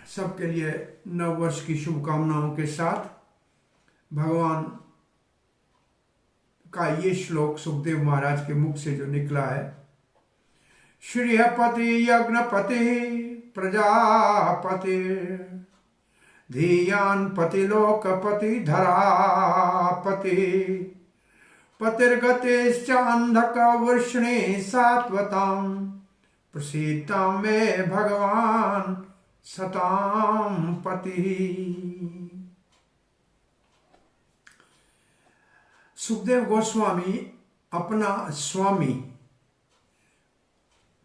सबके लिए नव वर्ष की शुभकामनाओं के साथ भगवान का ये श्लोक सुखदेव महाराज के मुख से जो निकला है, श्रीयपति यज्ञपति प्रजापति धीयानपति लोकपति धरापति पतिर्गतिश्च अंधक वृष्णे सात्वतां प्रसीदतां मे भगवान सतां पति। सुखदेव गोस्वामी अपना स्वामी,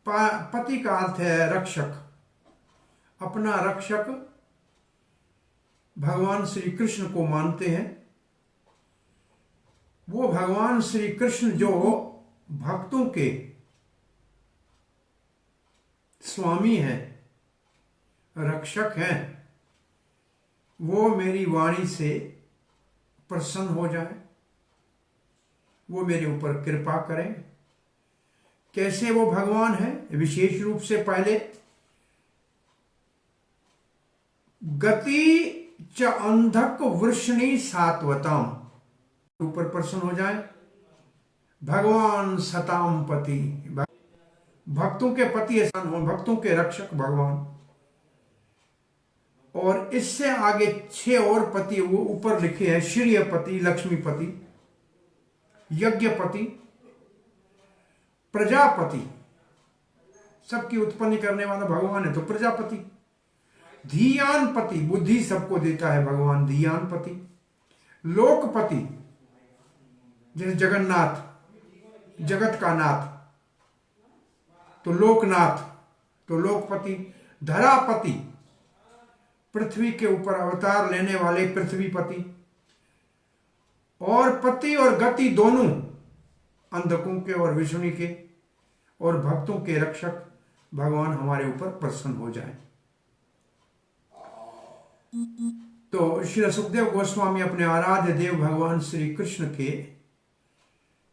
पति का अर्थ है रक्षक, अपना रक्षक भगवान श्री कृष्ण को मानते हैं। वो भगवान श्री कृष्ण जो भक्तों के स्वामी हैं, रक्षक हैं, वो मेरी वाणी से प्रसन्न हो जाए, वो मेरे ऊपर कृपा करें। कैसे वो भगवान है? विशेष रूप से पहले गति च अंधक वृष्णि सात्वताम, ऊपर प्रसन्न हो जाए। भगवान सताम पति, भक्तों के पति ऐसा हो, भक्तों के रक्षक भगवान। और इससे आगे 6 और पति वो ऊपर लिखे हैं, श्रीयपति, लक्ष्मीपति, यज्ञपति, प्रजापति, सबकी उत्पत्ति करने वाला भगवान है तो प्रजापति। धीयानपति, बुद्धि सबको देता है भगवान धीयानपति। लोकपति, जैसे जगन्नाथ, जगत का नाथ तो लोकनाथ, तो लोकपति। धरापति, पृथ्वी के ऊपर अवतार लेने वाले पृथ्वीपति। और पति और गति दोनों, अंधकों के और विष्णु के और भक्तों के रक्षक भगवान हमारे ऊपर प्रसन्न हो जाए। तो श्री सुखदेव गोस्वामी अपने आराध्य देव भगवान श्री कृष्ण के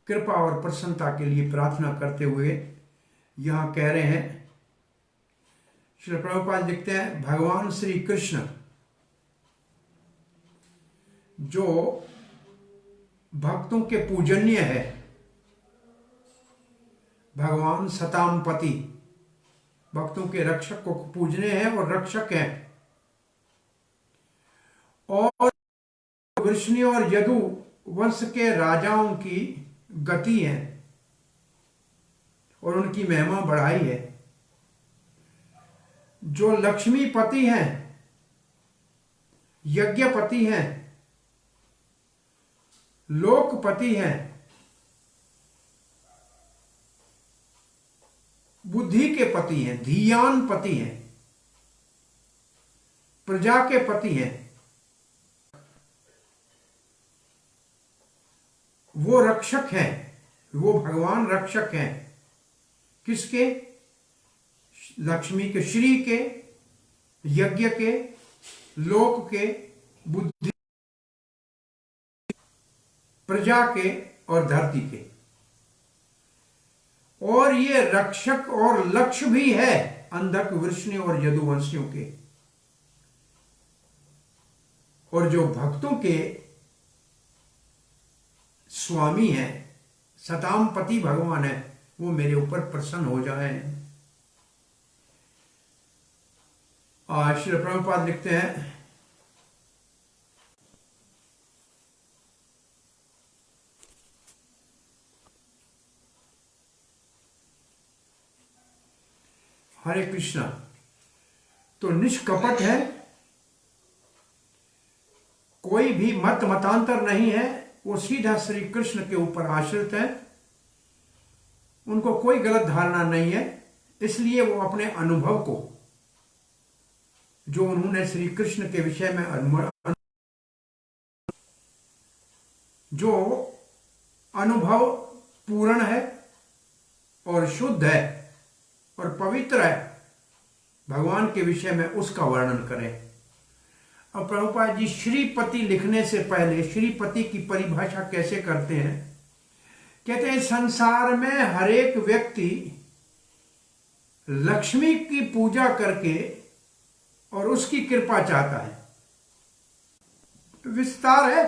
कृपा और प्रसन्नता के लिए प्रार्थना करते हुए यहां कह रहे हैं। श्री प्रभुपाद लिखते हैं, भगवान श्री कृष्ण जो भक्तों के पूजनीय है, भगवान सताम पति, भक्तों के रक्षक को पूजने हैं और रक्षक हैं। और वृष्णि और यदु वंश के राजाओं की गति है और उनकी महिमा बढ़ाई है। जो लक्ष्मीपति हैं, यज्ञपति हैं, लोकपति हैं, बुद्धि के पति हैं, धीयान पति हैं, प्रजा के पति हैं, वो रक्षक हैं, वो भगवान रक्षक हैं। किसके? लक्ष्मी के, श्री के, यज्ञ के, लोक के, बुद्धि, प्रजा के और धरती के। और ये रक्षक और लक्ष्य भी है अंधक, वृष्णि और यदुवंशियों के। और जो भक्तों के स्वामी हैं, सताम पति भगवान है, वो मेरे ऊपर प्रसन्न हो जाए। श्री प्रभुपाद लिखते हैं, हरे कृष्णा तो निष्कपट है, कोई भी मत मतांतर नहीं है, वो सीधा श्री कृष्ण के ऊपर आश्रित है, उनको कोई गलत धारणा नहीं है। इसलिए वो अपने अनुभव को, जो उन्होंने श्री कृष्ण के विषय में जो अनुभव पूर्ण है और शुद्ध है और पवित्र है भगवान के विषय में, उसका वर्णन करें। अब प्रभुपाद जी श्रीपति लिखने से पहले श्रीपति की परिभाषा कैसे करते हैं? कहते हैं, संसार में हर एक व्यक्ति लक्ष्मी की पूजा करके और उसकी कृपा चाहता है। विस्तार है,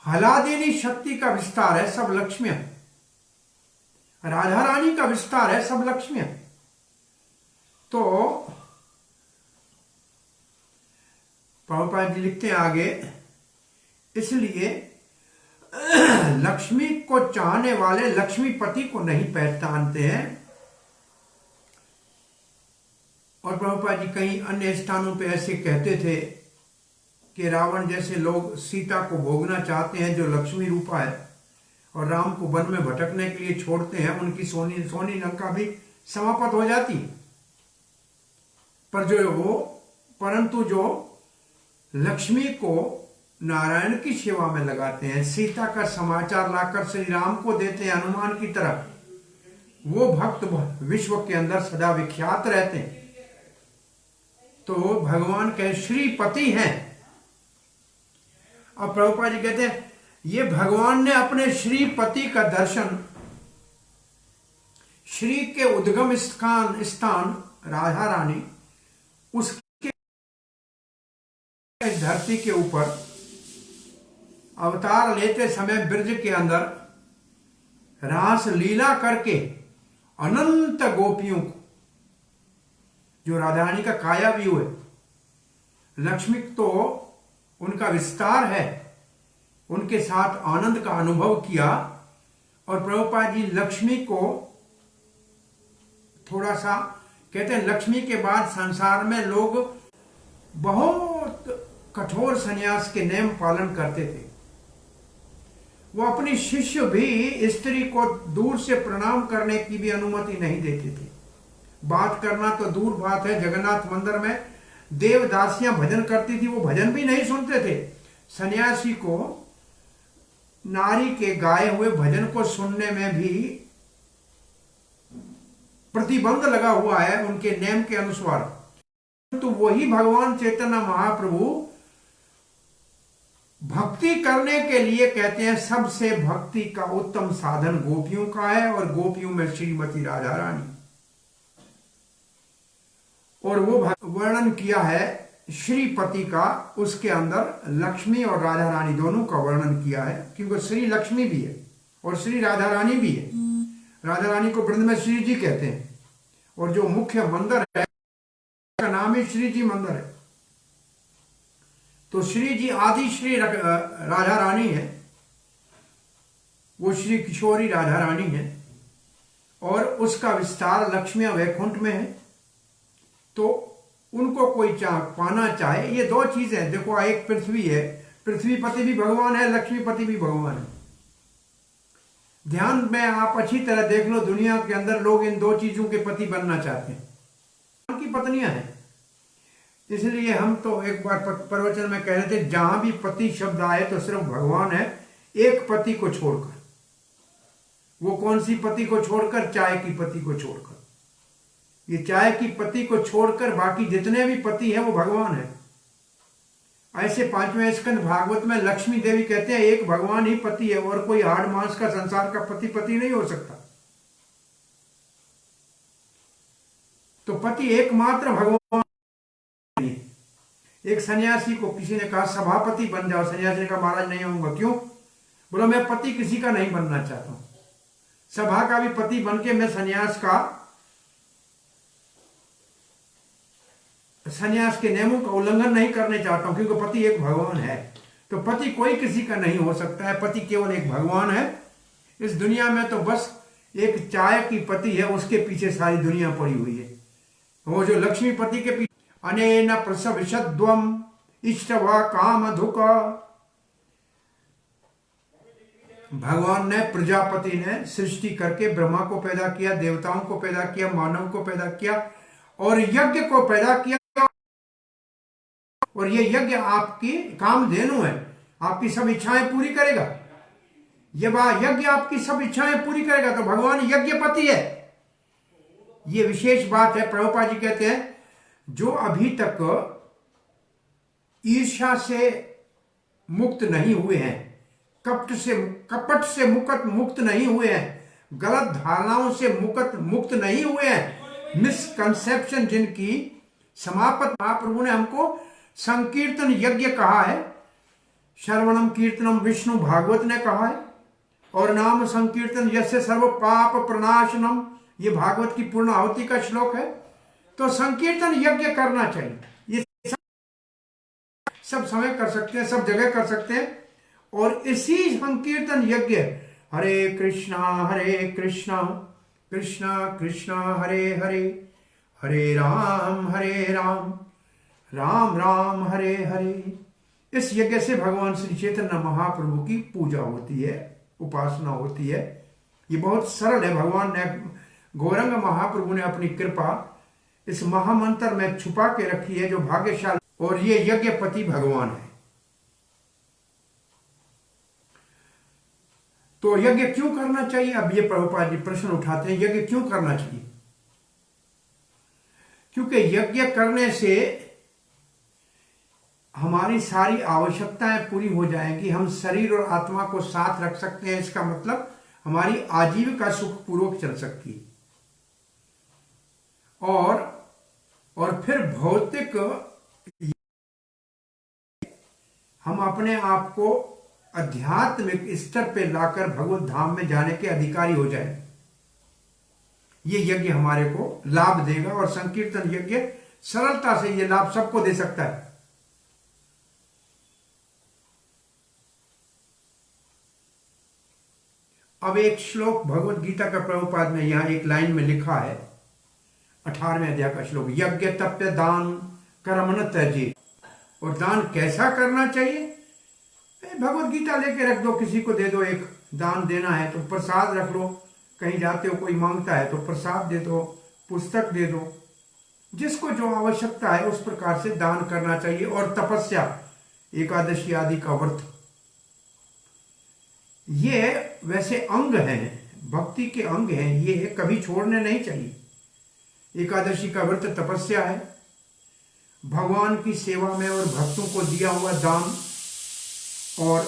हलादेनी शक्ति का विस्तार है सब लक्ष्मियां, राधा रानी का विस्तार है सब लक्ष्मियां। तो प्रभुपाद जी लिखते हैं आगे, इसलिए लक्ष्मी को चाहने वाले लक्ष्मीपति को नहीं पहचानते हैं। और प्रभुपाद जी कई अन्य स्थानों पे ऐसे कहते थे कि रावण जैसे लोग सीता को भोगना चाहते हैं जो लक्ष्मी रूपा है, और राम को वन में भटकने के लिए छोड़ते हैं, उनकी सोनी लंका भी समाप्त हो जाती। परंतु जो लक्ष्मी को नारायण की सेवा में लगाते हैं, सीता का समाचार लाकर श्री राम को देते हैं हनुमान की तरह, वो भक्त विश्व के अंदर सदा विख्यात रहते हैं। तो भगवान के श्रीपति हैं। अब प्रभुपाद जी कहते हैं ये भगवान ने अपने श्रीपति का दर्शन, श्री के उद्गम स्थान राधा रानी, उसके धरती के ऊपर अवतार लेते समय ब्रज के अंदर रास लीला करके अनंत गोपियों को, जो राधा रानी का काया भी हुए, लक्ष्मी तो उनका विस्तार है, उनके साथ आनंद का अनुभव किया। और प्रभुपाद जी लक्ष्मी को थोड़ा सा कहते हैं, लक्ष्मी के बाद संसार में लोग बहुत कठोर संन्यास के नियम पालन करते थे। वो अपनी शिष्य भी स्त्री को दूर से प्रणाम करने की भी अनुमति नहीं देते थे। बात करना तो दूर बात है, जगन्नाथ मंदिर में देवदासियां भजन करती थी, वो भजन भी नहीं सुनते थे। सन्यासी को नारी के गाए हुए भजन को सुनने में भी प्रतिबंध लगा हुआ है उनके नियम के अनुसार। तो वही भगवान चैतन्य महाप्रभु भक्ति करने के लिए कहते हैं सबसे भक्ति का उत्तम साधन गोपियों का है, और गोपियों में श्रीमती राधा रानी। और वो वर्णन किया है श्रीपति का, उसके अंदर लक्ष्मी और राधा रानी दोनों का वर्णन किया है, क्योंकि श्री लक्ष्मी भी है और श्री राधा रानी भी है। राधा रानी को वृंद में श्री जी कहते हैं, और जो मुख्य मंदिर है का नाम ही श्री जी मंदिर है। तो श्री जी आदि श्री राधा रानी है, वो श्री किशोरी राधा रानी है, और उसका विस्तार लक्ष्मिया वैकुंठ में है। तो उनको कोई पाना चाहे, ये दो चीजें, देखो एक पृथ्वी है, पृथ्वीपति भी भगवान है, लक्ष्मीपति भी भगवान है। ध्यान में आप अच्छी तरह देख लो, दुनिया के अंदर लोग इन दो चीजों के पति बनना चाहते हैं, उनकी पत्नियां हैं। इसलिए हम तो एक बार प्रवचन में कह रहे थे, जहां भी पति शब्द आए तो सिर्फ भगवान है, एक पति को छोड़कर। वो कौन सी पति को छोड़कर? चाय की पति को छोड़कर। ये चाय की पति को छोड़कर बाकी जितने भी पति हैं वो भगवान है। ऐसे 5वें स्कंद भागवत में लक्ष्मी देवी कहते हैं एक भगवान ही पति है, और कोई हाड़ मांस का संसार का पति नहीं हो सकता। तो पति एकमात्र भगवान। एक सन्यासी को किसी ने कहा सभापति बन जाओ, सन्यासी ने कहा महाराज नहीं होऊंगा। क्यों? बोला मैं पति किसी का नहीं बनना चाहता हूं, सभा का भी पति बनके मैं सन्यास के नियमों का उल्लंघन नहीं करने चाहता हूं, क्योंकि पति एक भगवान है। तो पति कोई किसी का नहीं हो सकता है, पति केवल एक भगवान है। इस दुनिया में तो बस एक चाय की पति है, उसके पीछे सारी दुनिया पड़ी हुई है। वो जो लक्ष्मीपति के पीछे अनेन प्रसविषद्वम इष्टवा कामधुक, भगवान ने प्रजापति ने सृष्टि करके ब्रह्मा को पैदा किया, देवताओं को पैदा किया, मानव को पैदा किया और यज्ञ को पैदा किया। और ये यज्ञ आपकी कामधेनु है, आपकी सब इच्छाएं पूरी करेगा। यज्ञ आपकी सब इच्छाएं पूरी करेगा, तो भगवान यज्ञपति है। ये विशेष बात है। प्रभुपाद जी कहते हैं जो अभी तक ईर्ष्या से मुक्त नहीं हुए हैं, कपट से मुक्त नहीं हुए हैं, गलत धारणाओं से मुक्त नहीं हुए हैं, मिसकंसेप्शन जिनकी समापत महाप्रभु ने हमको संकीर्तन यज्ञ कहा है। श्रवणम कीर्तनम विष्णु भागवत ने कहा है। और नाम संकीर्तन यस्य सर्व पाप प्रणाशनम, ये भागवत की पूर्ण आहुति का श्लोक है। तो संकीर्तन यज्ञ करना चाहिए। ये सब समय कर सकते हैं, सब जगह कर सकते हैं। और इसी संकीर्तन यज्ञ हरे कृष्णा कृष्णा कृष्णा हरे हरे, हरे राम राम राम हरे हरे, इस यज्ञ से भगवान श्री चैतन्य महाप्रभु की पूजा होती है, उपासना होती है। ये बहुत सरल है। भगवान ने, गौरंग महाप्रभु ने अपनी कृपा इस महामंत्र में छुपा के रखी है, जो भाग्यशाली। और ये यज्ञपति भगवान है। तो यज्ञ क्यों करना चाहिए? अब ये प्रभुपाद जी प्रश्न उठाते हैं, यज्ञ क्यों करना चाहिए? क्योंकि यज्ञ करने से हमारी सारी आवश्यकताएं पूरी हो जाएंगी। हम शरीर और आत्मा को साथ रख सकते हैं। इसका मतलब हमारी आजीविका सुखपूर्वक चल सकती है। और फिर भौतिक हम अपने आप को आध्यात्मिक स्तर पे लाकर भगवत धाम में जाने के अधिकारी हो जाए। ये यज्ञ हमारे को लाभ देगा। और संकीर्तन यज्ञ सरलता से ये लाभ सबको दे सकता है। अब एक श्लोक भगवत गीता का प्रभुपाद ने यहां एक लाइन में लिखा है, 18वें अध्याय का श्लोक, यज्ञ तप्य दान कर्म न त्यजे। और दान कैसा करना चाहिए? भगवत गीता लेके रख दो, किसी को दे दो। एक दान देना है तो प्रसाद रख लो, कहीं जाते हो कोई मांगता है तो प्रसाद दे दो, पुस्तक दे दो। जिसको जो आवश्यकता है उस प्रकार से दान करना चाहिए। और तपस्या, एकादशी आदि का व्रत, ये वैसे अंग हैं, भक्ति के अंग हैं, ये कभी छोड़ने नहीं चाहिए। एकादशी का व्रत तपस्या है। भगवान की सेवा में और भक्तों को दिया हुआ दान और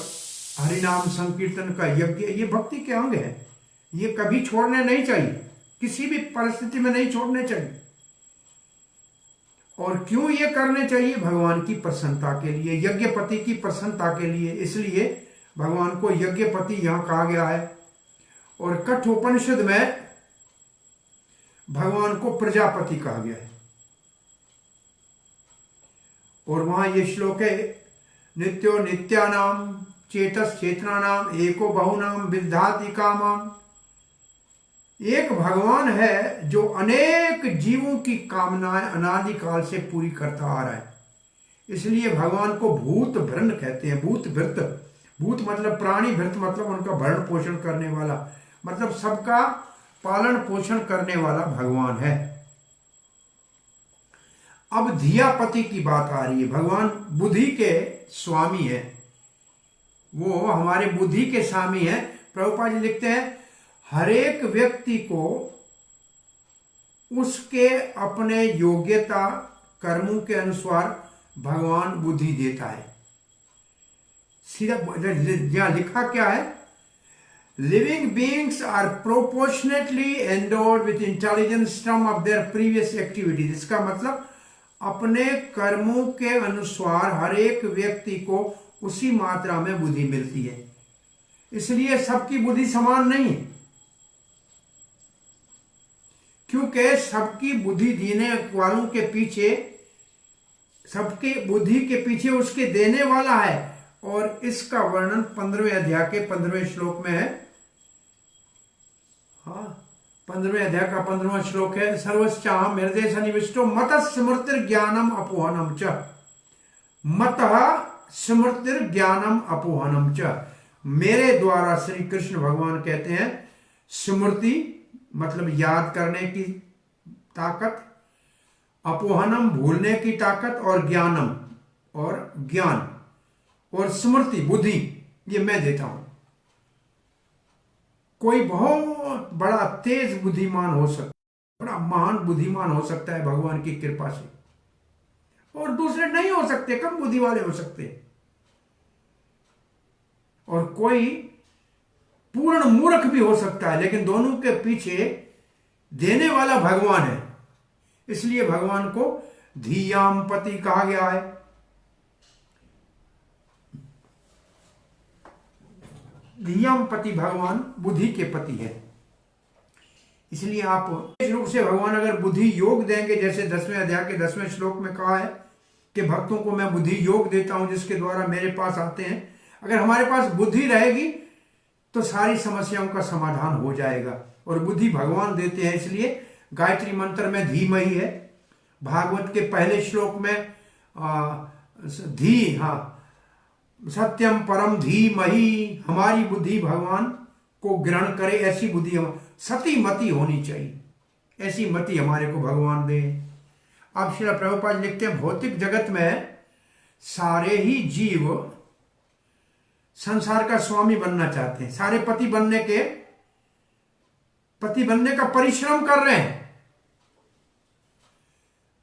हरिनाम संकीर्तन का यज्ञ, ये भक्ति के अंग है। ये कभी छोड़ने नहीं चाहिए, किसी भी परिस्थिति में नहीं छोड़ने चाहिए। और क्यों ये करने चाहिए? भगवान की प्रसन्नता के लिए, यज्ञपति की प्रसन्नता के लिए। इसलिए भगवान को यज्ञपति यहां कहा गया है। और कठोपनिषद में भगवान को प्रजापति कहा गया है। और वहां ये श्लोक है, नित्यो नित्यानाम चेतस चेतनानाम एको बहुनाम विद्धाति कामाम। एक भगवान है जो अनेक जीवों की कामनाएं अनादिकाल से पूरी करता आ रहा है। इसलिए भगवान को भूत भृन कहते हैं। भूत भृत, भूत मतलब प्राणी, भृत मतलब उनका भरण पोषण करने वाला, मतलब सबका पालन पोषण करने वाला भगवान है। अब धियापति की बात आ रही है। भगवान बुद्धि के स्वामी है, वो हमारे बुद्धि के स्वामी है। प्रभुपाद जी लिखते हैं, हरेक व्यक्ति को उसके अपने योग्यता कर्मों के अनुसार भगवान बुद्धि देता है। सीधा यहां लिखा क्या है, living beings are proportionately endowed with intelligence sum of their previous activities. इसका मतलब अपने कर्मों के अनुसार हर एक व्यक्ति को उसी मात्रा में बुद्धि मिलती है। इसलिए सबकी बुद्धि समान नहीं है, क्योंकि सबकी बुद्धि देने वालों के पीछे, सबकी बुद्धि के पीछे उसके देने वाला है। और इसका वर्णन 15वें अध्याय के 15वें श्लोक में है। हाँ, 15वें अध्याय का 15वां श्लोक है, सर्वश्चाहम हृदय सन्निविष्टो मतः स्मृतिर ज्ञानम अपोहनम च। मतः स्मृतिर ज्ञानम अपोहनम च। मेरे द्वारा श्री कृष्ण भगवान कहते हैं, स्मृति मतलब याद करने की ताकत, अपोहनम भूलने की ताकत, और ज्ञानम और ज्ञान, और स्मृति बुद्धि, ये मैं देता हूं। कोई बहुत बड़ा तेज बुद्धिमान हो सकता है, बड़ा महान बुद्धिमान हो सकता है भगवान की कृपा से, और दूसरे नहीं हो सकते, कम बुद्धि वाले हो सकते। और कोई पूर्ण मूर्ख भी हो सकता है, लेकिन दोनों के पीछे देने वाला भगवान है। इसलिए भगवान को धीयाम पति कहा गया है। धीयाम पति भगवान बुद्धि के पति है। इसलिए आप इस रूप से भगवान अगर बुद्धि योग देंगे, जैसे 10वें अध्याय के 10वें श्लोक में कहा है कि भक्तों को मैं बुद्धि योग देता हूं जिसके द्वारा मेरे पास आते हैं। अगर हमारे पास बुद्धि रहेगी तो सारी समस्याओं का समाधान हो जाएगा। और बुद्धि भगवान देते हैं, इसलिए गायत्री मंत्र में धीमहि है। भागवत के पहले श्लोक में सत्यम परम धीमहि, हमारी बुद्धि भगवान को ग्रहण करे, ऐसी बुद्धि सती मति होनी चाहिए, ऐसी मति हमारे को भगवान दे। अब श्री प्रभुपाद लिखते हैं, भौतिक जगत में सारे ही जीव संसार का स्वामी बनना चाहते हैं, सारे पति बनने का परिश्रम कर रहे हैं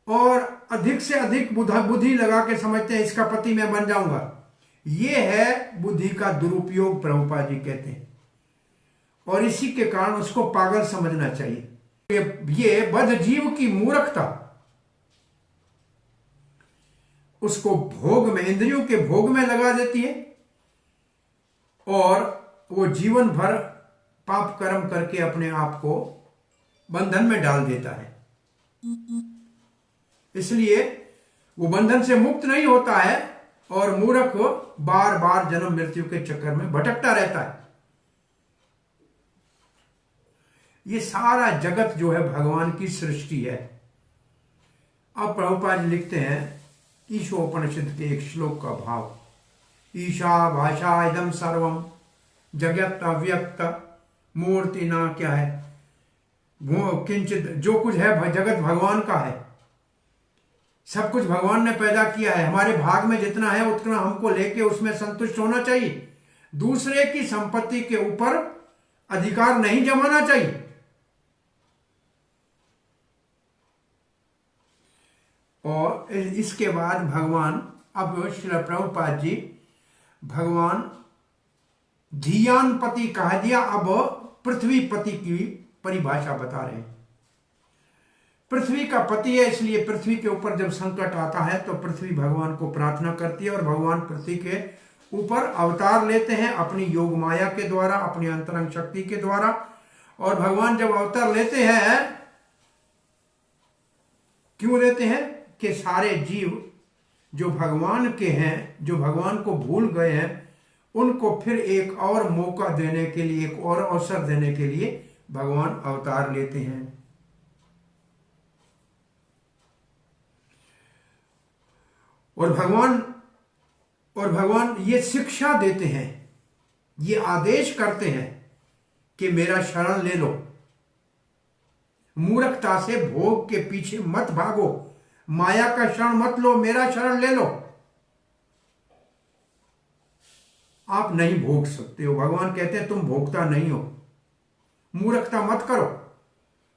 और अधिक से अधिक बुद्धि लगा के समझते हैं इसका पति मैं बन जाऊंगा। ये है बुद्धि का दुरुपयोग, प्रभुपाद जी कहते हैं, और इसी के कारण उसको पागल समझना चाहिए। ये बद्ध जीव की मूर्खता उसको भोग में, इंद्रियों के भोग में लगा देती है और वो जीवन भर पाप कर्म करके अपने आप को बंधन में डाल देता है। इसलिए वो बंधन से मुक्त नहीं होता है और मूर्ख बार बार जन्म मृत्यु के चक्कर में भटकता रहता है। ये सारा जगत जो है भगवान की सृष्टि है। अब प्रभुपाद लिखते हैं ईशोपनिषद के एक श्लोक का भाव, ईशा भाषा इदम सर्वम जगत अव्यक्त मूर्ति ना, क्या है किंचित, जो कुछ है जगत भगवान का है, सब कुछ भगवान ने पैदा किया है। हमारे भाग में जितना है उतना हमको लेके उसमें संतुष्ट होना चाहिए। दूसरे की संपत्ति के ऊपर अधिकार नहीं जमाना चाहिए। और इसके बाद भगवान, अब श्री प्रभुपाद जी भगवान धियान पति कहा दिया, अब पृथ्वी पति की परिभाषा बता रहे हैं। पृथ्वी का पति है, इसलिए पृथ्वी के ऊपर जब संकट आता है तो पृथ्वी भगवान को प्रार्थना करती है और भगवान पृथ्वी के ऊपर अवतार लेते हैं अपनी योग माया के द्वारा, अपनी अंतरंग शक्ति के द्वारा। और भगवान जब अवतार लेते हैं, क्यों लेते हैं कि सारे जीव जो भगवान के हैं, जो भगवान को भूल गए हैं, उनको फिर एक और मौका देने के लिए, एक और अवसर देने के लिए भगवान अवतार लेते हैं। और भगवान ये शिक्षा देते हैं, ये आदेश करते हैं कि मेरा शरण ले लो, मूर्खता से भोग के पीछे मत भागो, माया का शरण मत लो, मेरा शरण ले लो। आप नहीं भोग सकते हो, भगवान कहते हैं तुम भोगता नहीं हो, मूर्खता मत करो।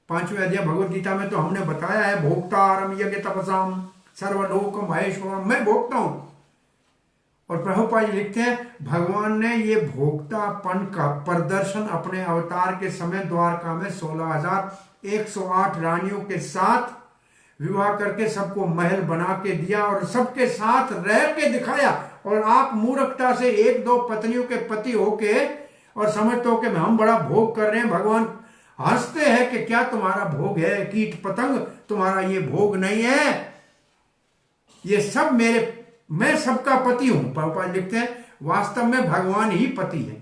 5वें अध्याय भगवद गीता में तो हमने बताया है, भोक्तारम यज्ञ तपसाम सर्वलोक महेश्वरम, मैं भोगता हूं। और प्रभुपाद लिखते हैं भगवान ने ये भोक्तापन का प्रदर्शन अपने अवतार के समय द्वारका में 16,108 रानियों के साथ विवाह करके सबको महल बना के दिया और सबके साथ रह के दिखाया। और आप मूर्खता से 1-2 पत्नियों के पति होके और समझते हो कि हम बड़ा भोग कर रहे हैं। भगवान हंसते हैं कि क्या तुम्हारा भोग है, कीट पतंग, तुम्हारा ये भोग नहीं है, ये सब मैं सबका पति हूं। प्रभुपाद लिखते हैं वास्तव में भगवान ही पति है।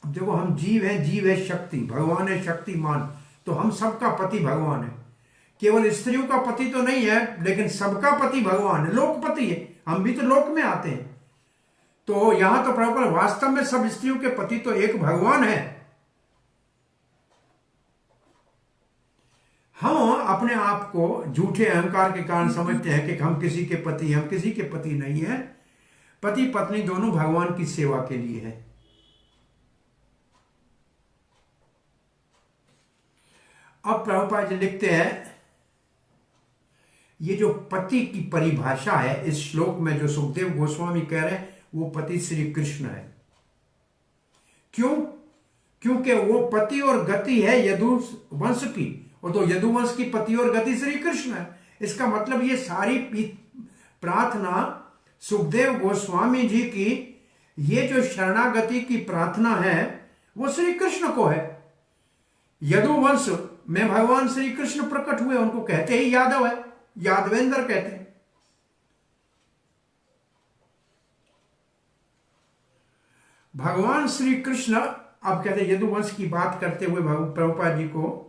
अब देखो, हम जीव हैं, जीव है शक्ति, भगवान है शक्तिमान, तो हम सबका पति भगवान है। केवल स्त्रियों का पति तो नहीं है, लेकिन सबका पति भगवान है, लोकपति है। हम भी तो लोक में आते हैं। तो यहां तो प्रभुपाद वास्तव में सब स्त्रियों के पति तो एक भगवान है। हम अपने आप को झूठे अहंकार के कारण समझते हैं कि हम किसी के पति हैं, हम किसी के पति नहीं है। पति पत्नी दोनों भगवान की सेवा के लिए है। अब प्रभुपाद जी लिखते हैं ये जो पति की परिभाषा है इस श्लोक में जो सुखदेव गोस्वामी कह रहे हैं, वो पति श्री कृष्ण है। क्यों? क्योंकि वो पति और गति है यदु वंश की, वो तो यदुवंश की पति और गति श्री कृष्ण है। इसका मतलब ये सारी प्रार्थना सुखदेव गोस्वामी जी की, ये जो शरणागति की प्रार्थना है वो श्री कृष्ण को है। यदुवंश में भगवान श्री कृष्ण प्रकट हुए, उनको कहते ही यादव है, यादवेंद्र कहते हैं। भगवान श्री कृष्ण, अब कहते हैं यदुवंश की बात करते हुए प्रभुपाद जी को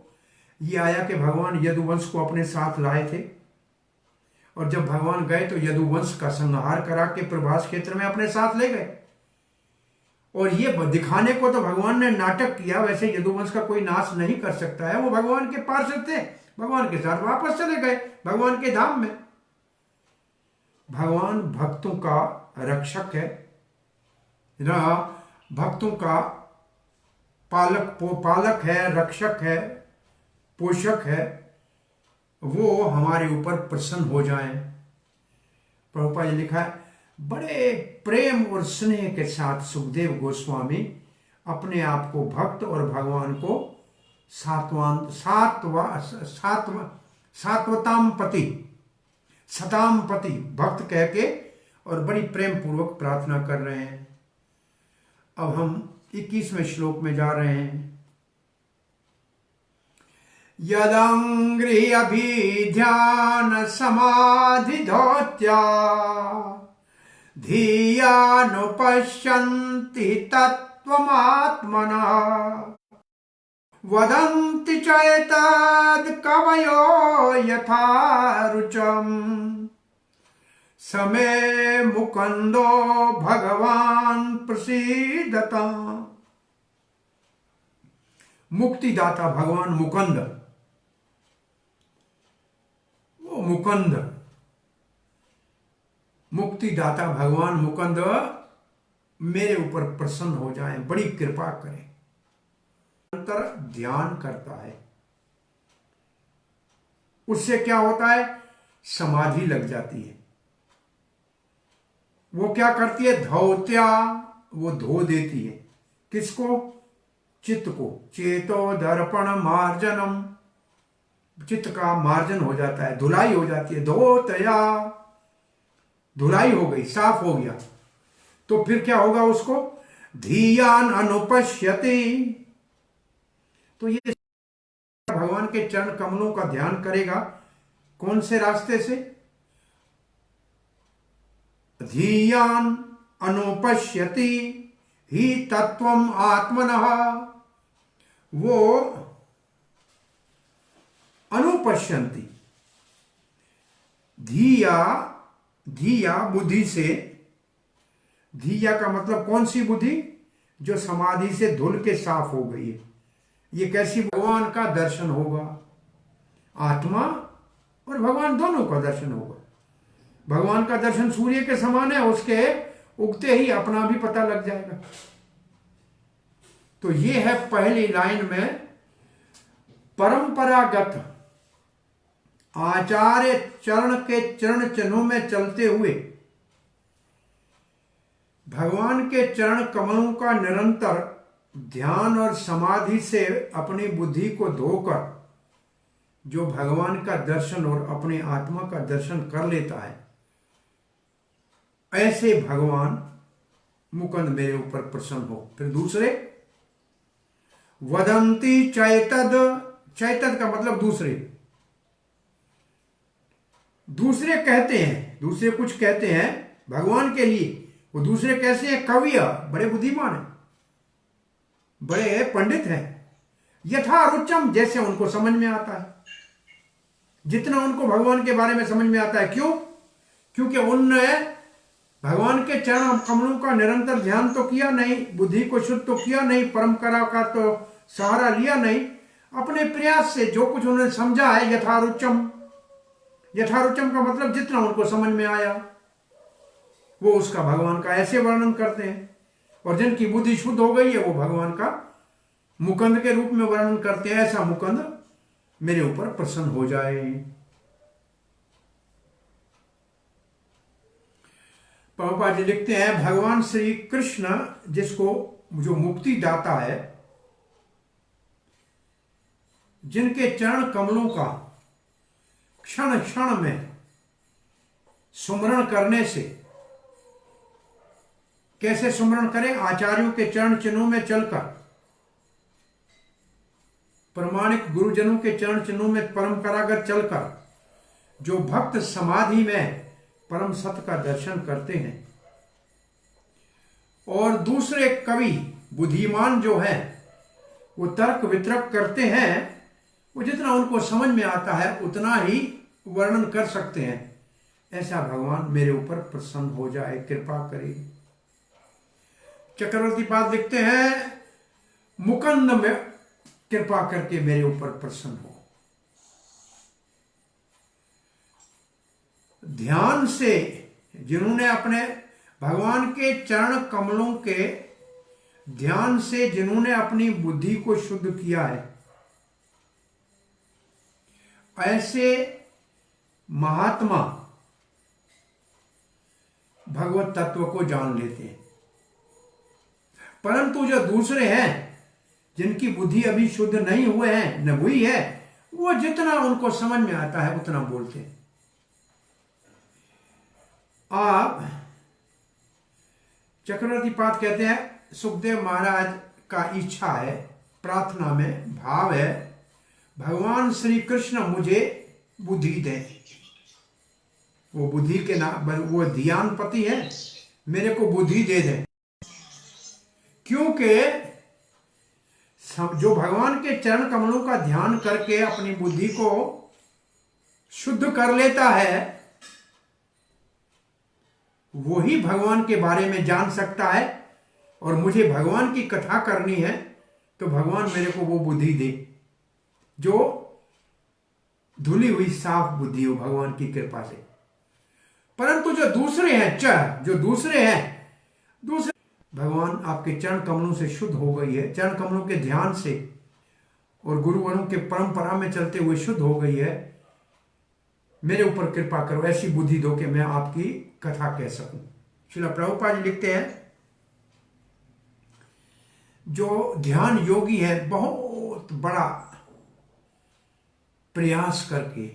ये आया कि भगवान यदुवंश को अपने साथ लाए थे, और जब भगवान गए तो यदुवंश का संहार करा के प्रभास क्षेत्र में अपने साथ ले गए। और ये दिखाने को तो भगवान ने नाटक किया, वैसे यदुवंश का कोई नाश नहीं कर सकता है, वो भगवान के पार्षद थे, भगवान के साथ वापस चले गए भगवान के धाम में। भगवान भक्तों का रक्षक है, भक्तों का पालक है, रक्षक है, पोषक है, वो हमारे ऊपर प्रसन्न हो जाएं। प्रभुपाद जी लिखा है, बड़े प्रेम और स्नेह के साथ सुखदेव गोस्वामी अपने आप को भक्त और भगवान को सताम पति भक्त कह के और बड़ी प्रेम पूर्वक प्रार्थना कर रहे हैं। अब हम 21वें श्लोक में जा रहे हैं। यदंग्रि अभिध्यान समाधि धौत्या धियानुपश्यन्ति तत्त्वमात्मनः वदन्ति चैतद् कवयो यथा रुचम् समे मुकुंदो भगवान प्रसीदता। मुक्तिदाता भगवान मुकुंद, वो मुकुंद मुक्तिदाता भगवान मुकुंद मेरे ऊपर प्रसन्न हो जाएं, बड़ी कृपा करें। अंतर ध्यान करता है, उससे क्या होता है, समाधि लग जाती है। वो क्या करती है, धौत्या, वो धो देती है। किसको, चित्त को। चेतो दर्पण मार्जनम, चित्त का मार्जन हो जाता है, धुलाई हो जाती है। धोतया, धुलाई हो गई, साफ हो गया। तो फिर क्या होगा उसको, धियान अनुपश्यति, तो ये भगवान के चरण कमलों का ध्यान करेगा। कौन से रास्ते से, धियान अनुपश्यति ही तत्वम आत्मनः, वो अनुपश्यन्ति, धिया बुद्धि से, धिया का मतलब कौन सी बुद्धि, जो समाधि से धुल के साफ हो गई है। ये कैसी, भगवान का दर्शन होगा, आत्मा और भगवान दोनों का दर्शन होगा। भगवान का दर्शन सूर्य के समान है, उसके उगते ही अपना भी पता लग जाएगा। तो ये है पहली लाइन में, परंपरागत आचार्य चरण के चरण चिन्हों में चलते हुए भगवान के चरण कमलों का निरंतर ध्यान और समाधि से अपनी बुद्धि को धोकर जो भगवान का दर्शन और अपने आत्मा का दर्शन कर लेता है, ऐसे भगवान मुकुंद मेरे ऊपर प्रसन्न हो। फिर दूसरे, वदंती चैतद, चैतद का मतलब दूसरे, दूसरे कहते हैं, दूसरे कुछ कहते हैं भगवान के लिए। वो दूसरे कैसे हैं, कवि, बड़े बुद्धिमान हैं, बड़े पंडित हैं। यथा रुचम, जैसे उनको समझ में आता है, जितना उनको भगवान के बारे में समझ में आता है। क्यों, क्योंकि उनने भगवान के चरण कमलों का निरंतर ध्यान तो किया नहीं, बुद्धि को शुद्ध तो किया नहीं, परंपरा का तो सहारा लिया नहीं, अपने प्रयास से जो कुछ उन्होंने समझा है, यथारुचम, यथारुचम का मतलब जितना उनको समझ में आया, वो उसका भगवान का ऐसे वर्णन करते हैं। और जिनकी बुद्धि शुद्ध हो गई है, वो भगवान का मुकुंद के रूप में वर्णन करते हैं। ऐसा मुकुंद मेरे ऊपर प्रसन्न हो जाए। प्रभुपाद जी लिखते हैं, भगवान श्री कृष्ण जिसको, जो मुक्ति दाता है, जिनके चरण कमलों का क्षण क्षण में सुमरण करने से, कैसे सुमरण करें? आचार्यों के चरण चिन्हों में चलकर, प्रमाणिक गुरुजनों के चरण चिन्हों में परंपरागत चलकर जो भक्त समाधि में परम सत्य का दर्शन करते हैं, और दूसरे कवि बुद्धिमान जो है वो तर्क वितर्क करते हैं, वो जितना उनको समझ में आता है उतना ही वर्णन कर सकते हैं। ऐसा भगवान मेरे ऊपर प्रसन्न हो जाए, कृपा करे। चक्रवर्ती पाद लिखते हैं, मुकंद में कृपा करके मेरे ऊपर प्रसन्न हो। ध्यान से जिन्होंने अपने भगवान के चरण कमलों के ध्यान से जिन्होंने अपनी बुद्धि को शुद्ध किया है, ऐसे महात्मा भगवत तत्व को जान लेते हैं। परंतु जो दूसरे हैं जिनकी बुद्धि अभी शुद्ध नहीं हुए हैं, न हुई है, वो जितना उनको समझ में आता है उतना बोलते हैं। आप चक्रवर्ती पाद कहते हैं, सुखदेव महाराज का इच्छा है, प्रार्थना में भाव है, भगवान श्री कृष्ण मुझे बुद्धि दें। वो बुद्धि के नाम, वो ध्यानपति है, मेरे को बुद्धि दे दें। क्योंकि जो भगवान के चरण कमलों का ध्यान करके अपनी बुद्धि को शुद्ध कर लेता है, वही भगवान के बारे में जान सकता है। और मुझे भगवान की कथा करनी है तो भगवान मेरे को वो बुद्धि दे जो धुली हुई साफ बुद्धि हो भगवान की कृपा से। परंतु जो दूसरे हैं, दूसरे भगवान आपके चरण कमलों से शुद्ध हो गई है, चरण कमलों के ध्यान से और गुरुवरों के परंपरा में चलते हुए शुद्ध हो गई है, मेरे ऊपर कृपा करो, ऐसी बुद्धि दो कि मैं आपकी कथा कह सकूं। श्रील प्रभुपाद जी लिखते हैं, जो ध्यान योगी है बहुत बड़ा प्रयास करके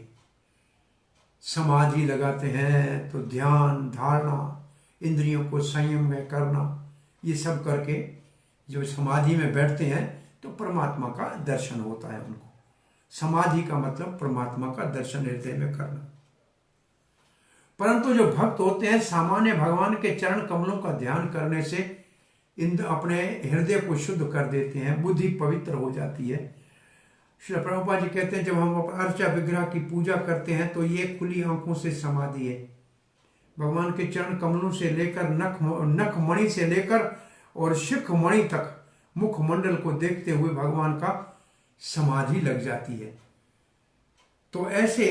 समाधि लगाते हैं, तो ध्यान धारणा, इंद्रियों को संयम में करना, ये सब करके जो समाधि में बैठते हैं तो परमात्मा का दर्शन होता है उनको। समाधि का मतलब परमात्मा का दर्शन हृदय में करना। परंतु जो भक्त होते हैं, सामान्य भगवान के चरण कमलों का ध्यान करने से अपने हृदय को शुद्ध कर देते हैं, बुद्धि पवित्र हो जाती है। श्री प्रभुपाद जी कहते हैं, जब हम अर्चा विग्रह की पूजा करते हैं तो ये खुली आंखों से समाधि है। भगवान के चरण कमलों से लेकर नख मणि से लेकर और शिख मणि तक मुखमंडल को देखते हुए भगवान का समाधि लग जाती है। तो ऐसे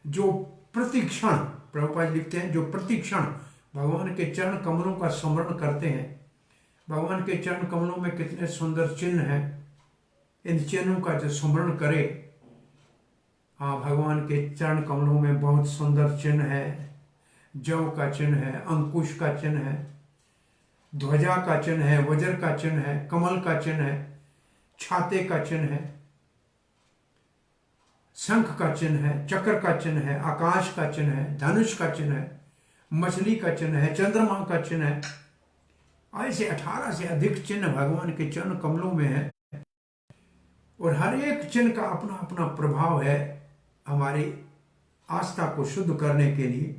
जो प्रतिक्षण, प्रभुपाद जी लिखते हैं, जो प्रतिक्षण भगवान के चरण कमलों का स्मरण करते हैं, भगवान के चरण कमलों में कितने सुंदर चिन्ह हैं, इन चिन्हों का जो स्मरण करे, हाँ, भगवान के चरण कमलों में बहुत सुंदर चिन्ह है। जव का चिन्ह है, अंकुश का चिन्ह है, ध्वजा का चिन्ह है, वज्र का चिन्ह है, कमल का चिन्ह है, छाते का चिन्ह है, शंख का चिन्ह है, चक्र का चिन्ह है, आकाश का चिन्ह है, धनुष का चिन्ह है, मछली का चिन्ह है, चंद्रमा का चिन्ह है। ऐसे 18 से अधिक चिन्ह भगवान के चरण कमलों में है और हर एक चिन्ह का अपना अपना प्रभाव है हमारी आस्था को शुद्ध करने के लिए।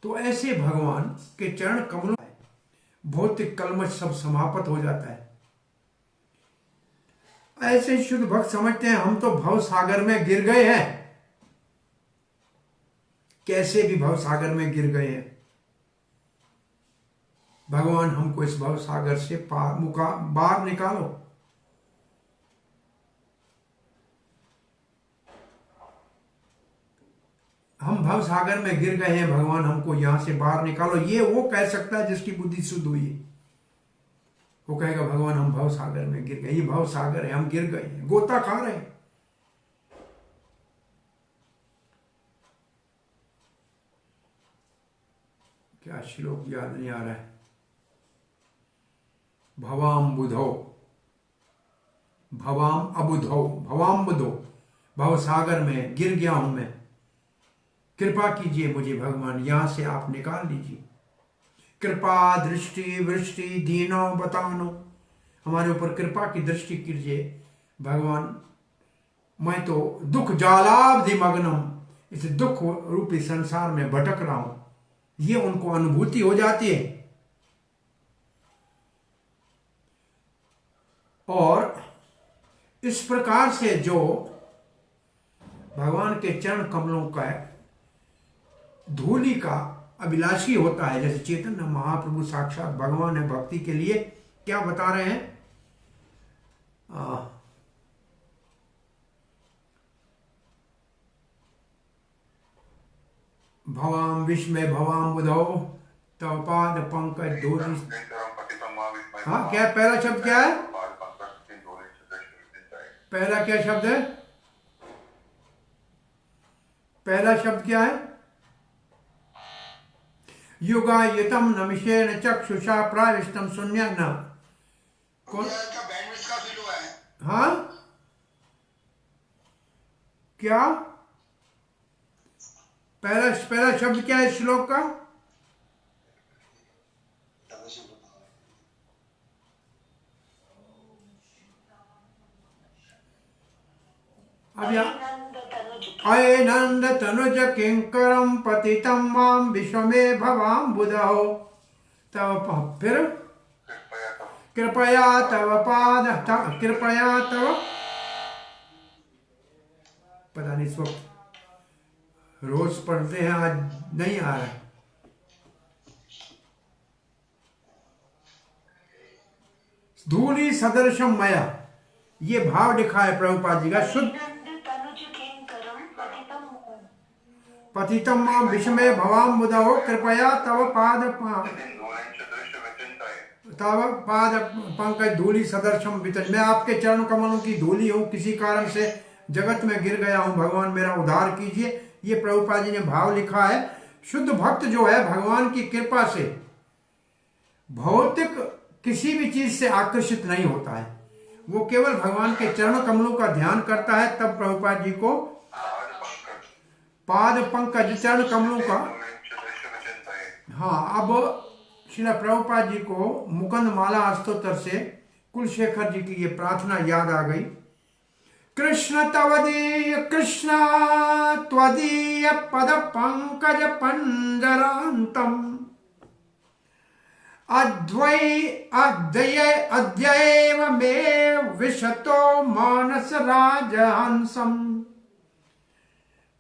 तो ऐसे भगवान के चरण कमलों में भौतिक कलमश सब समाप्त हो जाता है। ऐसे शुद्ध भक्त समझते हैं हम तो भव सागर में गिर गए हैं, कैसे भी भव सागर में गिर गए हैं। भगवान हमको इस भव सागर से बाहर निकालो। हम भव सागर में गिर गए हैं, भगवान हमको यहां से बाहर निकालो। ये वो कह सकता है जिसकी बुद्धि शुद्ध हुई है। वो कहेगा भगवान हम भव सागर में गिर गए, ये भव सागर है, हम गिर गए हैं, गोता खा रहे हैं। क्या श्लोक याद नहीं आ रहा है। भवाम बुधो भवाम अबुधो भवाम्बुधो, भव सागर में गिर गया हूं मैं, कृपा कीजिए मुझे भगवान, यहां से आप निकाल लीजिए। कृपा दृष्टि वृष्टि दीनो बतानो, हमारे ऊपर कृपा की दृष्टि कीजिए भगवान, मैं तो दुख जालाब्धि मग्नम, इस दुख रूपी संसार में भटक रहा हूं, ये उनको अनुभूति हो जाती है। और इस प्रकार से जो भगवान के चरण कमलों का धूलि का अभिलाषी होता है, जैसे चैतन्य महाप्रभु साक्षात भगवान है, भक्ति के लिए क्या बता रहे हैं, भवाम विस्मय भवाम बुधो तव पाद पंकज धूलि। हाँ, क्या पहला शब्द क्या है, पहला क्या शब्द है, पहला शब्द क्या है, युगायतम नमिषेण चक्षुषा प्राविष्टम शून्य न। कौन, हाँ क्या पहला शब्द क्या है श्लोक का, अब अये नंद तनुज किंकरम पतितम माम विश्वमे भवाम बुधो तव, फिर कृपया तव पाद, कृपया तव, पता नहीं इस वक्त रोज पढ़ते हैं, आज नहीं आ रहा है। धूलि सदर्शम मया, ये भाव लिखा है प्रभुपाद जी का, शुद्ध पतितम मां विषमे भवाम बुधो कृपया तव पाद पंकज धूलि सदर्शम वितज, मैं आपके चरण कमलों की धूलि हूं, किसी कारण से जगत में गिर गया हूं, भगवान मेरा उद्धार कीजिए। ये प्रभुपाद जी ने भाव लिखा है। शुद्ध भक्त जो है भगवान की कृपा से भौतिक किसी भी चीज से आकर्षित नहीं होता है, वो केवल भगवान के चरण कमलों का ध्यान करता है, तब प्रभुपाद जी को पाद पंकज चरण कमलों का। हाँ, अब श्रील प्रभुपाद जी को मुकुंद माला अष्टोत्तर से कुलशेखर जी की ये प्रार्थना याद आ गई। कृष्ण त्वदीय पद पंकज पंजरांतम अद्यैव मे विशतो मानस राजहंसम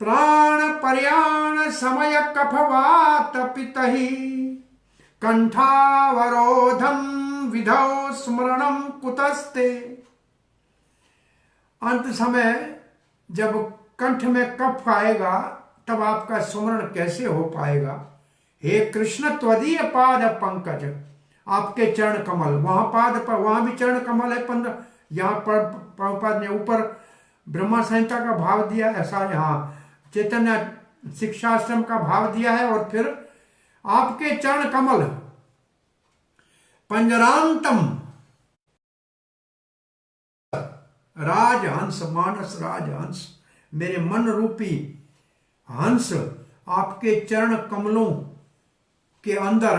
प्राण पर्याण समय कफवात पितहि कंठावरोधम विधौ स्मरणम कुतस्ते। अंत समय जब कंठ में कफ आएगा तब आपका स्मरण कैसे हो पाएगा। हे कृष्ण त्वदीय पाद पंकज, आपके चरण कमल, वहां पाद पर, वहां भी चरण कमल है 15, यहाँ पर प्रभुपाद ने ऊपर ब्रह्मा संहिता का भाव दिया है, ऐसा यहाँ चैतन्य शिक्षाश्रम का भाव दिया है, और फिर आपके चरण कमल पंजरांतम राजहंस, मानस राजहंस, मेरे मन रूपी हंस आपके चरण कमलों के अंदर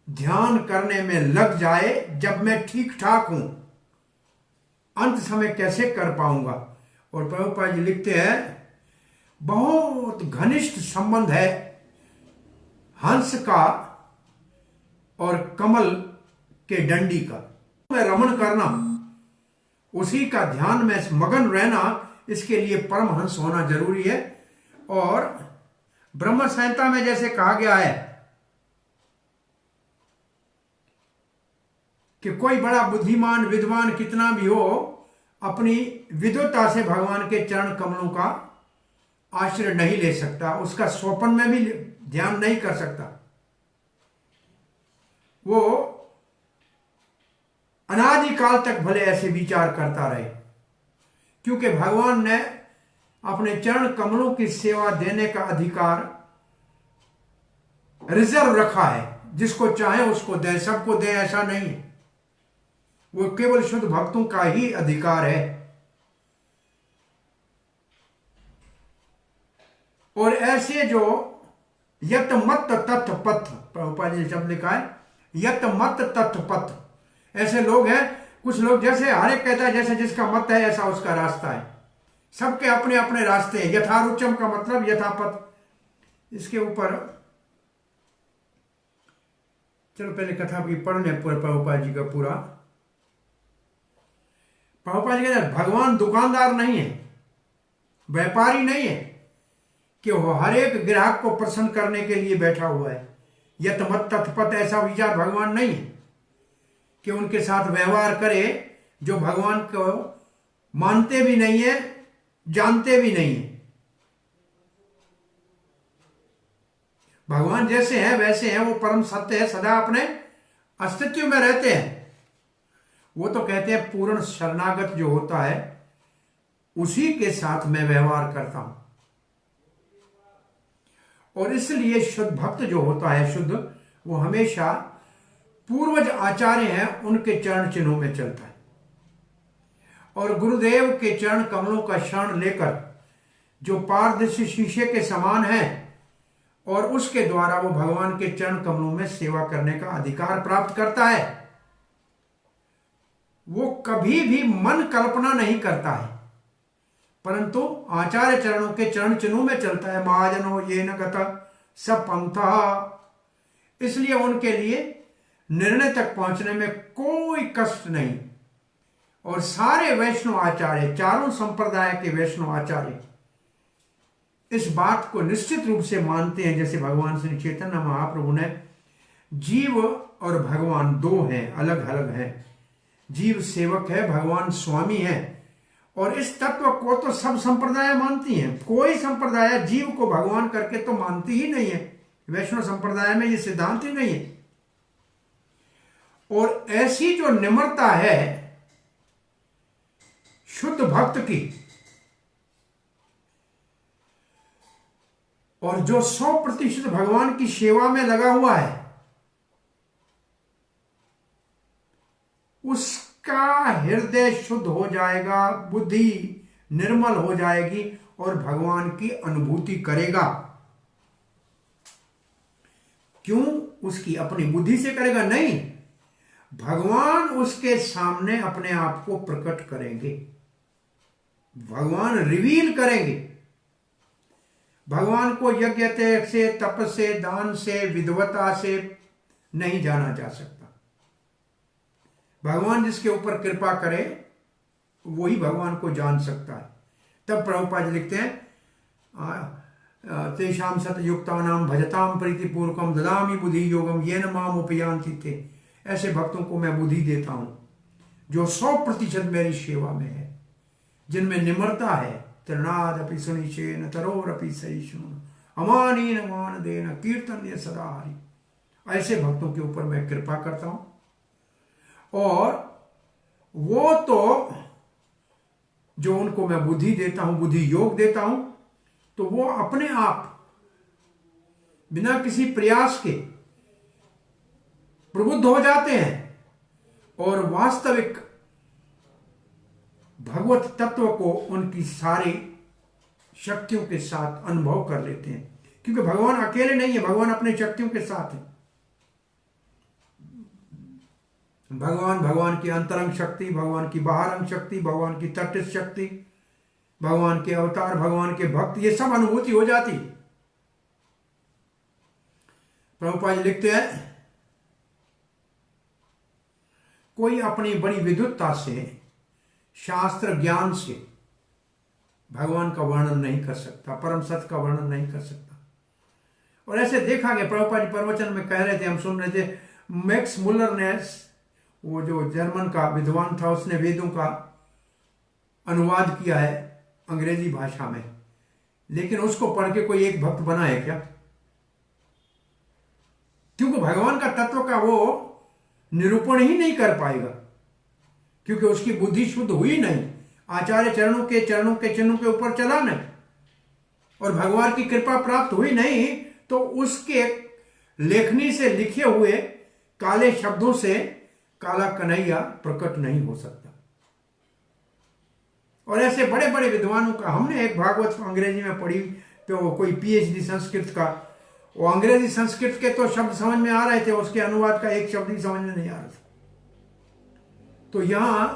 ध्यान करने में लग जाए, जब मैं ठीक ठाक हूं, अंत समय कैसे कर पाऊंगा। और प्रभुपाद जी लिखते हैं बहुत घनिष्ठ संबंध है हंस का और कमल के डंडी का, में रमण करना, उसी का ध्यान में मगन रहना, इसके लिए परमहंस होना जरूरी है। और ब्रह्म संहिता में जैसे कहा गया है कि कोई बड़ा बुद्धिमान विद्वान कितना भी हो, अपनी विद्वता से भगवान के चरण कमलों का आश्रय नहीं ले सकता, उसका स्वप्न में भी ध्यान नहीं कर सकता। वो अनादिकाल तक भले ऐसे विचार करता रहे, क्योंकि भगवान ने अपने चरण कमलों की सेवा देने का अधिकार रिजर्व रखा है, जिसको चाहे उसको दे, सबको दे, ऐसा नहीं है। वो केवल शुद्ध भक्तों का ही अधिकार है। और ऐसे जो यत मत तथ पथ, प्रभुपाद जी शब्द लिखा है यत मत तथ पथ, ऐसे लोग हैं, कुछ लोग जैसे हर एक कहता है जैसे जिसका मत है ऐसा उसका रास्ता है, सबके अपने अपने रास्ते हैं। यथारुचम का मतलब यथापथ। इसके ऊपर चलो पहले कथा की पढ़ लें प्रभुपाद जी का पूरा। प्रभुपाद जी कहते भगवान दुकानदार नहीं है, व्यापारी नहीं है कि वो हर एक ग्राहक को प्रसन्न करने के लिए बैठा हुआ है। यत मत तत्पथ, ऐसा विचार भगवान नहीं है कि उनके साथ व्यवहार करे जो भगवान को मानते भी नहीं है, जानते भी नहीं है। भगवान जैसे हैं वैसे हैं, वो परम सत्य है, सदा अपने अस्तित्व में रहते हैं। वो तो कहते हैं पूर्ण शरणागत जो होता है उसी के साथ मैं व्यवहार करता हूं। और इसलिए शुद्ध भक्त जो होता है शुद्ध, वो हमेशा पूर्वज आचार्य हैं उनके चरण चिन्हों में चलता है और गुरुदेव के चरण कमलों का शरण लेकर जो पारदर्शी शीशे के समान है और उसके द्वारा वो भगवान के चरण कमलों में सेवा करने का अधिकार प्राप्त करता है। वो कभी भी मन कल्पना नहीं करता है, परंतु आचार्य चरणों के चरण चिन्हों में चलता है। महाजनो ये न गता सब पंथा, इसलिए उनके लिए निर्णय तक पहुंचने में कोई कष्ट नहीं। और सारे वैष्णव आचार्य, चारों संप्रदाय के वैष्णव आचार्य इस बात को निश्चित रूप से मानते हैं, जैसे भगवान श्री चैतन्य महाप्रभु ने, जीव और भगवान दो हैं, अलग अलग हैं। जीव सेवक है, भगवान स्वामी है। और इस तत्व को तो सब संप्रदाय मानती हैं। कोई संप्रदाय जीव को भगवान करके तो मानती ही नहीं है। वैष्णव संप्रदाय में ये सिद्धांत ही नहीं है। और ऐसी जो निम्रता है शुद्ध भक्त की, और जो 100% भगवान की सेवा में लगा हुआ है, उसका हृदय शुद्ध हो जाएगा, बुद्धि निर्मल हो जाएगी और भगवान की अनुभूति करेगा। क्यों? उसकी अपनी बुद्धि से करेगा? नहीं, भगवान उसके सामने अपने आप को प्रकट करेंगे, भगवान रिवील करेंगे। भगवान को यज्ञ त्याग से, तप से, दान से, विद्वता से नहीं जाना जा सकता। भगवान जिसके ऊपर कृपा करे वही भगवान को जान सकता है। तब प्रभुपाद लिखते हैं तेषाम सतयुक्तानाम भजताम प्रीतिपूर्वकम ददामि बुद्धि योगम येन माम उपयान्ति ते। ऐसे भक्तों को मैं बुद्धि देता हूं जो 100% मेरी सेवा में है, जिनमें निम्रता है। तृणादपि सुनिचेन तरोरपि सहिष्णुन अमानीन मान देन कीर्तन्य सदा हरि। ऐसे भक्तों के ऊपर मैं कृपा करता हूं। और वो तो जो उनको मैं बुद्धि देता हूं, बुद्धि योग देता हूं, तो वो अपने आप बिना किसी प्रयास के प्रबुद्ध हो जाते हैं और वास्तविक भगवत तत्व को उनकी सारी शक्तियों के साथ अनुभव कर लेते हैं। क्योंकि भगवान अकेले नहीं है, भगवान अपने शक्तियों के साथ है। भगवान की अंतरंग शक्ति, भगवान की बाहरंग शक्ति, भगवान की तटस्थ शक्ति, भगवान के अवतार, भगवान के भक्त, ये सब अनुभूति हो जाती। प्रभुपाद जी लिखते हैं कोई अपनी बड़ी विद्वत्ता से, शास्त्र ज्ञान से भगवान का वर्णन नहीं कर सकता, परम सत्य का वर्णन नहीं कर सकता। और ऐसे देखा गया, प्रभुपाद जी प्रवचन में कह रहे थे, हम सुन रहे थे, मैक्स मुलर ने, वो जो जर्मन का विद्वान था, उसने वेदों का अनुवाद किया है अंग्रेजी भाषा में, लेकिन उसको पढ़ के कोई एक भक्त बना है क्या? क्योंकि भगवान का तत्व का वो निरूपण ही नहीं कर पाएगा, क्योंकि उसकी बुद्धि शुद्ध हुई नहीं, आचार्य चरणों के चिन्हों के ऊपर चला नहीं और भगवान की कृपा प्राप्त हुई नहीं, तो उसके लेखनी से लिखे हुए काले शब्दों से काला कन्हैया प्रकट नहीं हो सकता। और ऐसे बड़े बड़े विद्वानों का हमने एक भागवत अंग्रेजी में पढ़ी, तो कोई पीएचडी संस्कृत का, वो अंग्रेजी संस्कृत के तो शब्द समझ में आ रहे थे, उसके अनुवाद का एक शब्द ही समझ में नहीं आ रहा था। तो यहां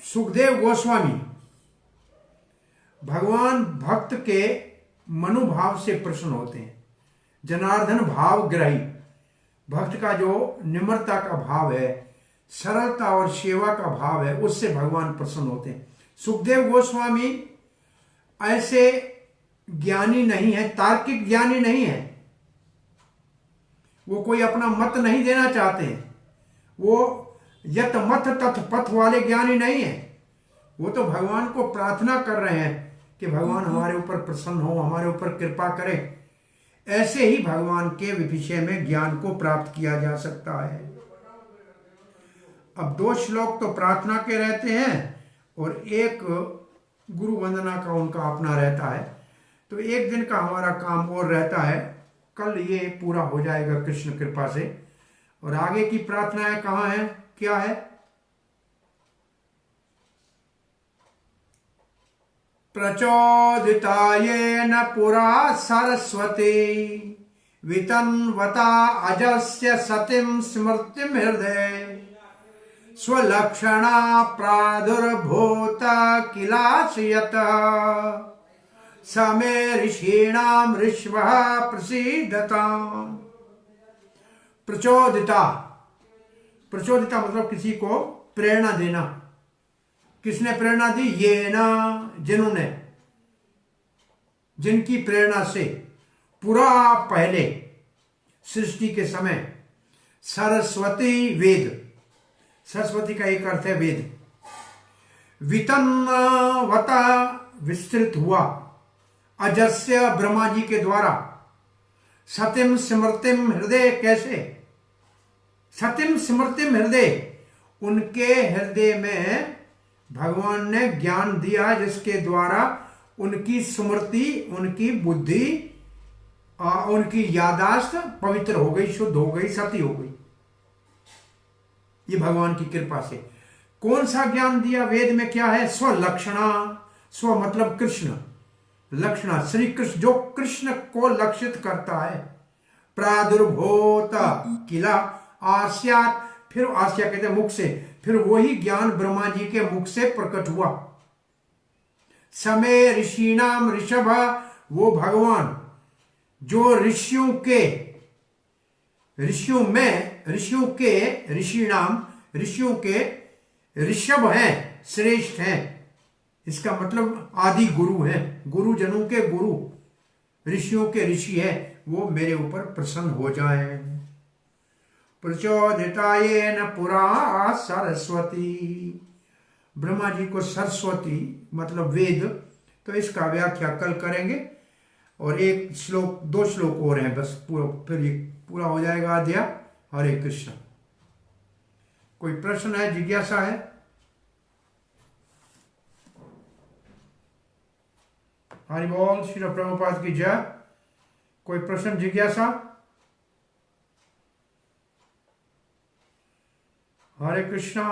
सुखदेव गोस्वामी भगवान भक्त के मनोभाव से प्रसन्न होते हैं। जनार्दन भाव ग्रही, भक्त का जो निम्रता का भाव है, सरलता और सेवा का भाव है, उससे भगवान प्रसन्न होते हैं। सुखदेव गोस्वामी ऐसे ज्ञानी नहीं है, तार्किक ज्ञानी नहीं है, वो कोई अपना मत नहीं देना चाहते हैं, वो यत मत तथ पथ वाले ज्ञानी नहीं है। वो तो भगवान को प्रार्थना कर रहे हैं कि भगवान हमारे ऊपर प्रसन्न हो, हमारे ऊपर कृपा करे। ऐसे ही भगवान के विषय में ज्ञान को प्राप्त किया जा सकता है। अब 2 श्लोक तो प्रार्थना के रहते हैं और एक गुरु वंदना का उनका अपना रहता है। तो एक दिन का हमारा काम और रहता है, कल ये पूरा हो जाएगा कृष्ण कृपा से। और आगे की प्रार्थनाएं कहाँ है, क्या है? प्रचोदितायेन पुरा सरस्वती वितन्वता अजस्य सतिं स्मृतिं हृदये स्वलक्षणा प्रादुर्भूत किलाशयत समे ऋषीणाम ऋष्वः प्रसीदताम्। प्रचोदिता, प्रचोदिता मतलब किसी को प्रेरणा देना। किसने प्रेरणा दी? ये ना, जिन्होंने, जिनकी प्रेरणा से पूरा पहले सृष्टि के समय सरस्वती वेद, सरस्वती का एक अर्थ है वेद, वितन्वता विस्तृत हुआ, अजस्य ब्रह्मा जी के द्वारा, सतिम स्मृतिम हृदय, कैसे? सतिम स्मृतिम हृदय, उनके हृदय में भगवान ने ज्ञान दिया जिसके द्वारा उनकी स्मृति, उनकी बुद्धि, उनकी यादाश्त पवित्र हो गई, शुद्ध हो गई, सती हो गई। ये भगवान की कृपा से। कौन सा ज्ञान दिया? वेद में क्या है? स्वलक्षणा, स्व मतलब कृष्ण, लक्षणा श्री कृष्ण, जो कृष्ण को लक्षित करता है। प्रादुर्भूत किला आस्यात, फिर आस्या कहते हैं मुख से, फिर वही ज्ञान ब्रह्मा जी के मुख से प्रकट हुआ। समय ऋषिणाम ऋषभ, वो भगवान जो ऋषियों के, ऋषियों में, ऋषियों के, ऋषिणाम ऋषियों के ऋषभ हैं, श्रेष्ठ हैं। इसका मतलब आदि गुरु हैं, गुरुजनों के गुरु, ऋषियों के ऋषि है, वो मेरे ऊपर प्रसन्न हो जाएं। प्रचोदितायेन पुरा सरस्वती, ब्रह्मा जी को सरस्वती मतलब वेद, तो इसका व्याख्या कल करेंगे। और एक श्लोक, 2 श्लोक और हैं बस, पूरा फिर ये पूरा हो जाएगा अध्याय। हरे कृष्ण। कोई प्रश्न है, जिज्ञासा है? हरि बोल, श्री प्रभुपाद की जय। कोई प्रश्न, जिज्ञासा? हरे कृष्णा।